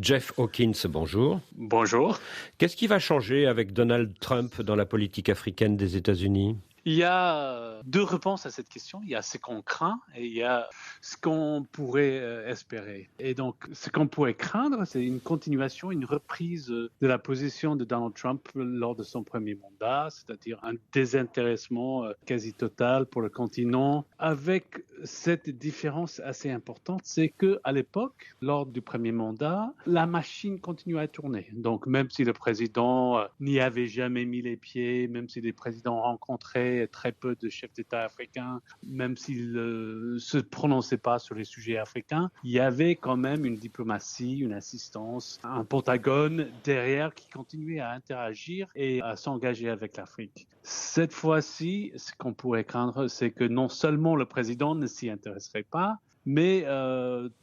Jeff Hawkins, bonjour. Bonjour. Qu'est-ce qui va changer avec Donald Trump dans la politique africaine des États-Unis ? Il y a deux réponses à cette question. Il y a ce qu'on craint et il y a ce qu'on pourrait espérer. Et donc, ce qu'on pourrait craindre, c'est une continuation, une reprise de la position de Donald Trump lors de son premier mandat, c'est-à-dire un désintéressement quasi total pour le continent, avec cette différence assez importante, c'est qu'à l'époque, lors du premier mandat, la machine continuait à tourner. Donc, même si le président n'y avait jamais mis les pieds, même si les présidents rencontraient très peu de chefs d'État africains, même s'ils ne se prononçaient pas sur les sujets africains, il y avait quand même une diplomatie, une assistance, un Pentagone derrière qui continuait à interagir et à s'engager avec l'Afrique. Cette fois-ci, ce qu'on pourrait craindre, c'est que non seulement le président ne s'y intéresserait pas, mais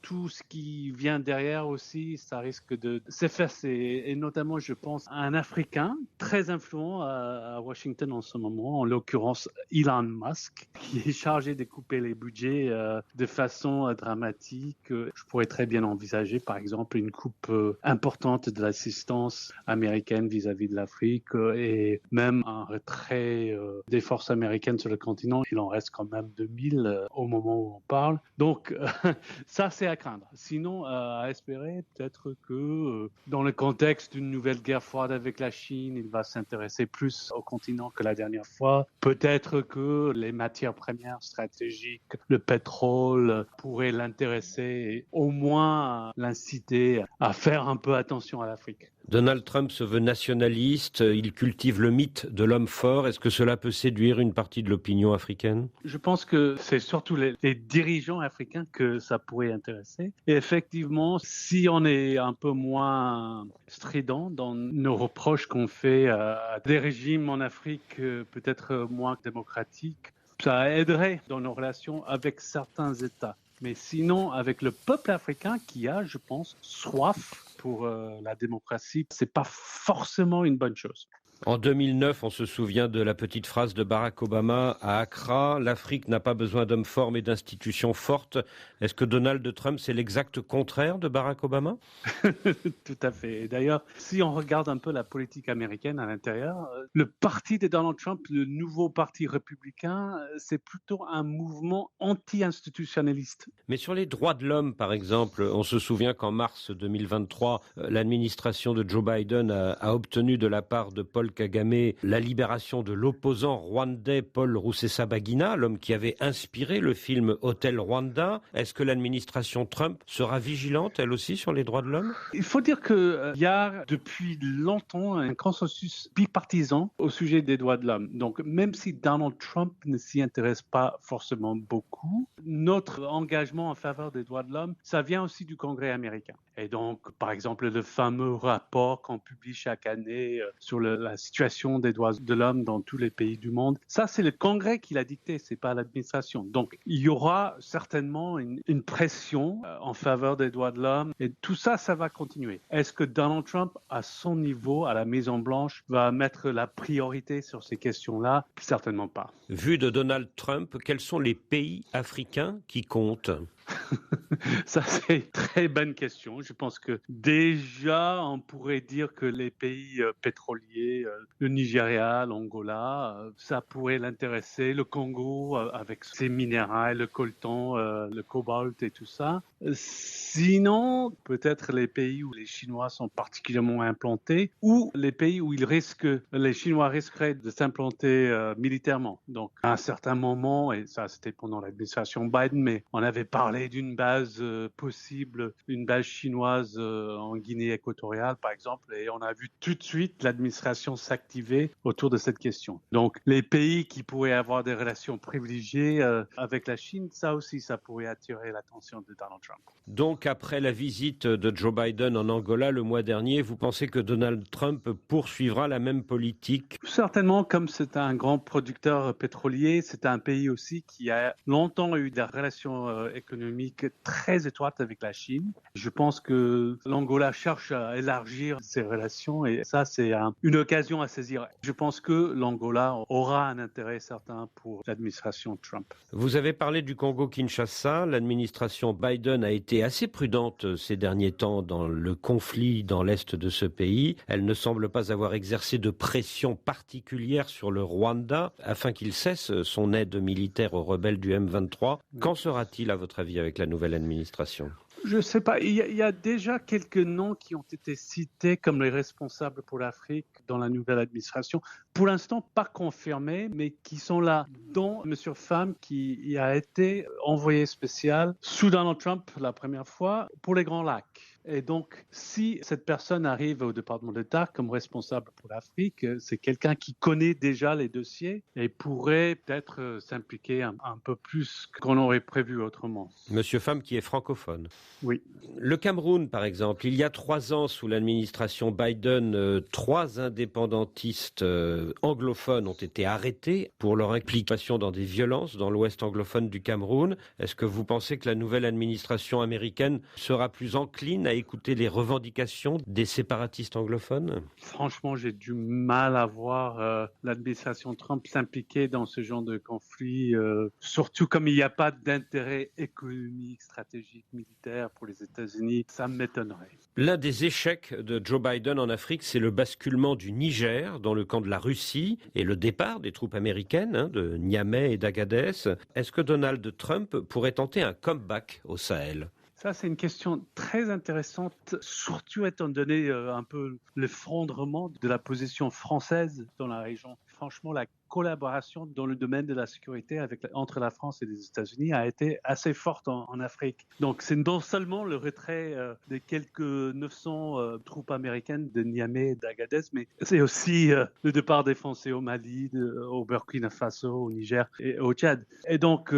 tout ce qui vient derrière aussi, ça risque de s'effacer. Et notamment, je pense à un Africain très influent à Washington en ce moment, en l'occurrence Elon Musk, qui est chargé de couper les budgets de façon dramatique. Je pourrais très bien envisager, par exemple, une coupe importante de l'assistance américaine vis-à-vis de l'Afrique et même un retrait des forces américaines sur le continent. Il en reste quand même 2000 au moment où on parle. Donc, ça, c'est à craindre. Sinon, à espérer peut-être que dans le contexte d'une nouvelle guerre froide avec la Chine, il va s'intéresser plus au continent que la dernière fois. Peut-être que les matières premières stratégiques, le pétrole, pourraient l'intéresser et au moins l'inciter à faire un peu attention à l'Afrique. Donald Trump se veut nationaliste, il cultive le mythe de l'homme fort. Est-ce que cela peut séduire une partie de l'opinion africaine ? Je pense que c'est surtout les dirigeants africains que ça pourrait intéresser. Et effectivement, si on est un peu moins strident dans nos reproches qu'on fait à des régimes en Afrique peut-être moins démocratiques, ça aiderait dans nos relations avec certains États. Mais sinon, avec le peuple africain qui a, je pense, soif pour la démocratie, c'est pas forcément une bonne chose. En 2009, on se souvient de la petite phrase de Barack Obama à Accra, l'Afrique n'a pas besoin d'hommes forts mais d'institutions fortes. Est-ce que Donald Trump, c'est l'exact contraire de Barack Obama ? Tout à fait. Et d'ailleurs, si on regarde un peu la politique américaine à l'intérieur, le parti de Donald Trump, le nouveau parti républicain, c'est plutôt un mouvement anti-institutionnaliste. Mais sur les droits de l'homme, par exemple, on se souvient qu'en mars 2023, l'administration de Joe Biden a obtenu de la part de Paul Kagame la libération de l'opposant rwandais Paul Rusesabagina, l'homme qui avait inspiré le film Hotel Rwanda. Est-ce que l'administration Trump sera vigilante, elle aussi, sur les droits de l'homme ? Il faut dire qu'il y a depuis longtemps un consensus bipartisan au sujet des droits de l'homme. Donc, même si Donald Trump ne s'y intéresse pas forcément beaucoup, notre engagement en faveur des droits de l'homme, ça vient aussi du Congrès américain. Et donc, par exemple, le fameux rapport qu'on publie chaque année sur la situation des droits de l'homme dans tous les pays du monde, ça, c'est le Congrès qui l'a dicté, c'est pas l'administration. Donc, il y aura certainement une pression en faveur des droits de l'homme et tout ça, ça va continuer. Est-ce que Donald Trump, à son niveau, à la Maison-Blanche, va mettre la priorité sur ces questions-là ? Certainement pas. Vu de Donald Trump, quels sont les pays africains qui comptent ? Ça, c'est une très bonne question. Je pense que déjà, on pourrait dire que les pays pétroliers, le Nigeria, l'Angola, ça pourrait l'intéresser. Le Congo, avec ses minéraux, le coltan, le cobalt et tout ça. Sinon, peut-être les pays où les Chinois sont particulièrement implantés ou les pays où les Chinois risqueraient de s'implanter militairement. Donc, à un certain moment, et ça, c'était pendant l'administration Biden, mais on avait parlé d'une base possible, une base chinoise en Guinée équatoriale, par exemple, et on a vu tout de suite l'administration s'activer autour de cette question. Donc, les pays qui pourraient avoir des relations privilégiées avec la Chine, ça aussi, ça pourrait attirer l'attention de Donald Trump. Donc, après la visite de Joe Biden en Angola le mois dernier, vous pensez que Donald Trump poursuivra la même politique ? Certainement, comme c'est un grand producteur pétrolier, c'est un pays aussi qui a longtemps eu des relations économiques économique très étroite avec la Chine. Je pense que l'Angola cherche à élargir ses relations et ça, c'est une occasion à saisir. Je pense que l'Angola aura un intérêt certain pour l'administration Trump. Vous avez parlé du Congo-Kinshasa. L'administration Biden a été assez prudente ces derniers temps dans le conflit dans l'est de ce pays. Elle ne semble pas avoir exercé de pression particulière sur le Rwanda afin qu'il cesse son aide militaire aux rebelles du M23. Qu'en sera-t-il, à votre avis, avec la nouvelle administration ? Je ne sais pas. Il y a déjà quelques noms qui ont été cités comme les responsables pour l'Afrique dans la nouvelle administration. Pour l'instant, pas confirmés, mais qui sont là, dont M. Pham, qui y a été envoyé spécial sous Donald Trump la première fois pour les Grands Lacs. Et donc, si cette personne arrive au département d'État comme responsable pour l'Afrique, c'est quelqu'un qui connaît déjà les dossiers et pourrait peut-être s'impliquer un peu plus qu'on aurait prévu autrement. Monsieur Pham qui est francophone. Oui. Le Cameroun, par exemple, il y a 3 ans, sous l'administration Biden, 3 indépendantistes anglophones ont été arrêtés pour leur implication dans des violences dans l'ouest anglophone du Cameroun. Est-ce que vous pensez que la nouvelle administration américaine sera plus encline à écouter les revendications des séparatistes anglophones ? Franchement, j'ai du mal à voir l'administration Trump s'impliquer dans ce genre de conflit, surtout comme il n'y a pas d'intérêt économique, stratégique, militaire pour les États-Unis. Ça m'étonnerait. L'un des échecs de Joe Biden en Afrique, c'est le basculement du Niger dans le camp de la Russie et le départ des troupes américaines de Niamey et d'Agadez. Est-ce que Donald Trump pourrait tenter un comeback au Sahel ? Ça, c'est une question très intéressante, surtout étant donné un peu l'effondrement de la position française dans la région. Franchement, la collaboration dans le domaine de la sécurité entre la France et les États-Unis a été assez forte en Afrique. Donc, c'est non seulement le retrait des quelques 900 troupes américaines de Niamey et d'Agadez, mais c'est aussi le départ des Français au Mali, au Burkina Faso, au Niger et au Tchad. Et donc,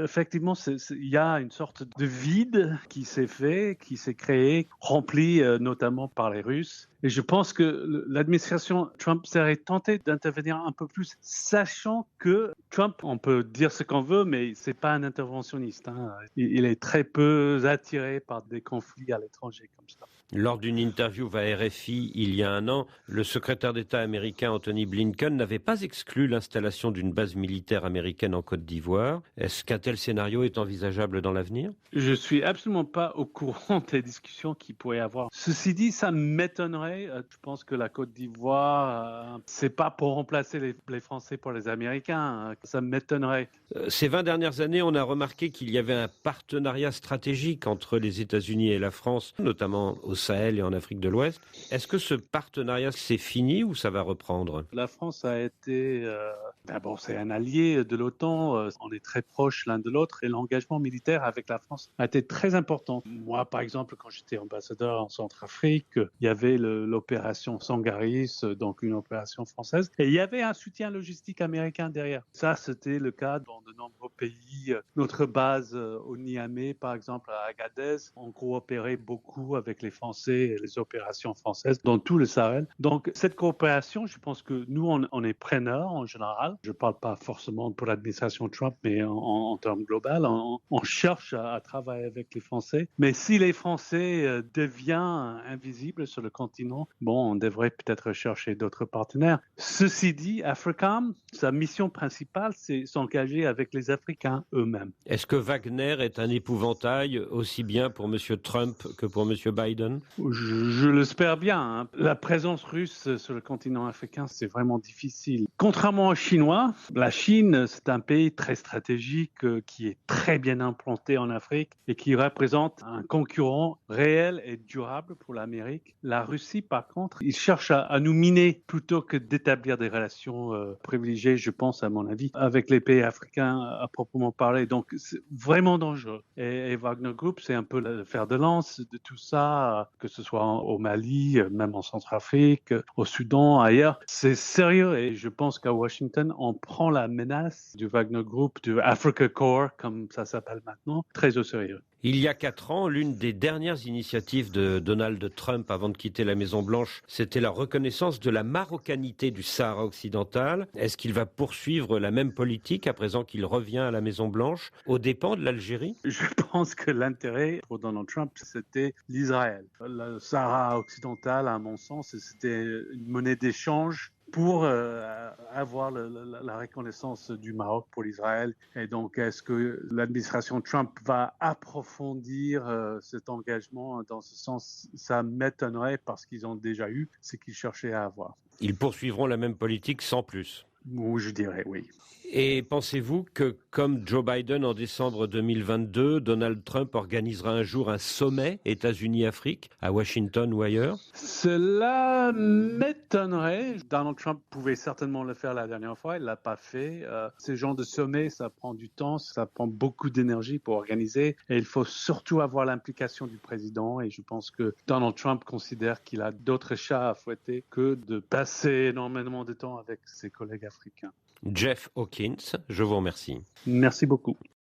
effectivement, il y a une sorte de vide qui s'est fait, qui s'est créé, rempli notamment par les Russes. Et je pense que l'administration Trump serait tentée d'intervenir un peu plus, sachant que Trump, on peut dire ce qu'on veut, mais c'est pas un interventionniste. Hein. Il est très peu attiré par des conflits à l'étranger comme ça. Lors d'une interview à RFI il y a un an, le secrétaire d'État américain Anthony Blinken n'avait pas exclu l'installation d'une base militaire américaine en Côte d'Ivoire. Est-ce qu'un tel scénario est envisageable dans l'avenir ? Je suis absolument pas au courant des discussions qu'il pourrait y avoir. Ceci dit, ça m'étonnerait. Je pense que la Côte d'Ivoire, c'est pas pour remplacer les Français pour les Américains. Ça m'étonnerait. Ces 20 dernières années, on a remarqué qu'il y avait un partenariat stratégique entre les États-Unis et la France, notamment au Sahel et en Afrique de l'Ouest. Est-ce que ce partenariat c'est fini ou ça va reprendre ? La France a été, d'abord c'est un allié de l'OTAN, on est très proches l'un de l'autre et l'engagement militaire avec la France a été très important. Moi par exemple quand j'étais ambassadeur en Centrafrique, il y avait l'opération Sangaris, donc une opération française et il y avait un soutien logistique américain derrière. Ça c'était le cas dans de nombreux pays. Notre base au Niamey par exemple à Agadez, on coopérait beaucoup avec les Français et les opérations françaises dans tout le Sahel. Donc cette coopération, je pense que nous, on est preneurs en général. Je ne parle pas forcément pour l'administration Trump, mais en termes global, on cherche à travailler avec les Français. Mais si les Français deviennent invisibles sur le continent, bon, on devrait peut-être chercher d'autres partenaires. Ceci dit, AFRICOM, sa mission principale, c'est s'engager avec les Africains eux-mêmes. Est-ce que Wagner est un épouvantail aussi bien pour M. Trump que pour M. Biden ? Je l'espère bien. Hein. La présence russe sur le continent africain, c'est vraiment difficile. Contrairement aux Chinois, la Chine, c'est un pays très stratégique qui est très bien implanté en Afrique et qui représente un concurrent réel et durable pour l'Amérique. La Russie, par contre, il cherche à nous miner plutôt que d'établir des relations privilégiées, je pense, à mon avis, avec les pays africains à proprement parler. Donc, c'est vraiment dangereux. Et Wagner Group, c'est un peu le fer de lance de tout ça, que ce soit au Mali, même en Centrafrique, au Soudan, ailleurs. C'est sérieux et je pense qu'à Washington, Biden, on prend la menace du Wagner Group, du Africa Corps, comme ça s'appelle maintenant, très au sérieux. Il y a 4 ans, l'une des dernières initiatives de Donald Trump avant de quitter la Maison-Blanche, c'était la reconnaissance de la marocanité du Sahara occidental. Est-ce qu'il va poursuivre la même politique à présent qu'il revient à la Maison-Blanche, aux dépens de l'Algérie? Je pense que l'intérêt pour Donald Trump, c'était l'Israël. Le Sahara occidental, à mon sens, c'était une monnaie d'échange pour avoir la reconnaissance du Maroc pour l'Israël. Et donc, est-ce que l'administration Trump va approfondir cet engagement dans ce sens? Ça m'étonnerait parce qu'ils ont déjà eu ce qu'ils cherchaient à avoir. Ils poursuivront la même politique sans plus. Oui, je dirais oui. Et pensez-vous que, comme Joe Biden en décembre 2022, Donald Trump organisera un jour un sommet États-Unis-Afrique à Washington ou ailleurs? Cela m'étonnerait. Donald Trump pouvait certainement le faire la dernière fois, il l'a pas fait. Ces genres de sommets, ça prend du temps, ça prend beaucoup d'énergie pour organiser et il faut surtout avoir l'implication du président et je pense que Donald Trump considère qu'il a d'autres chats à fouetter que de passer énormément de temps avec ses collègues africains. Jeff Hawkins, je vous remercie. Merci beaucoup.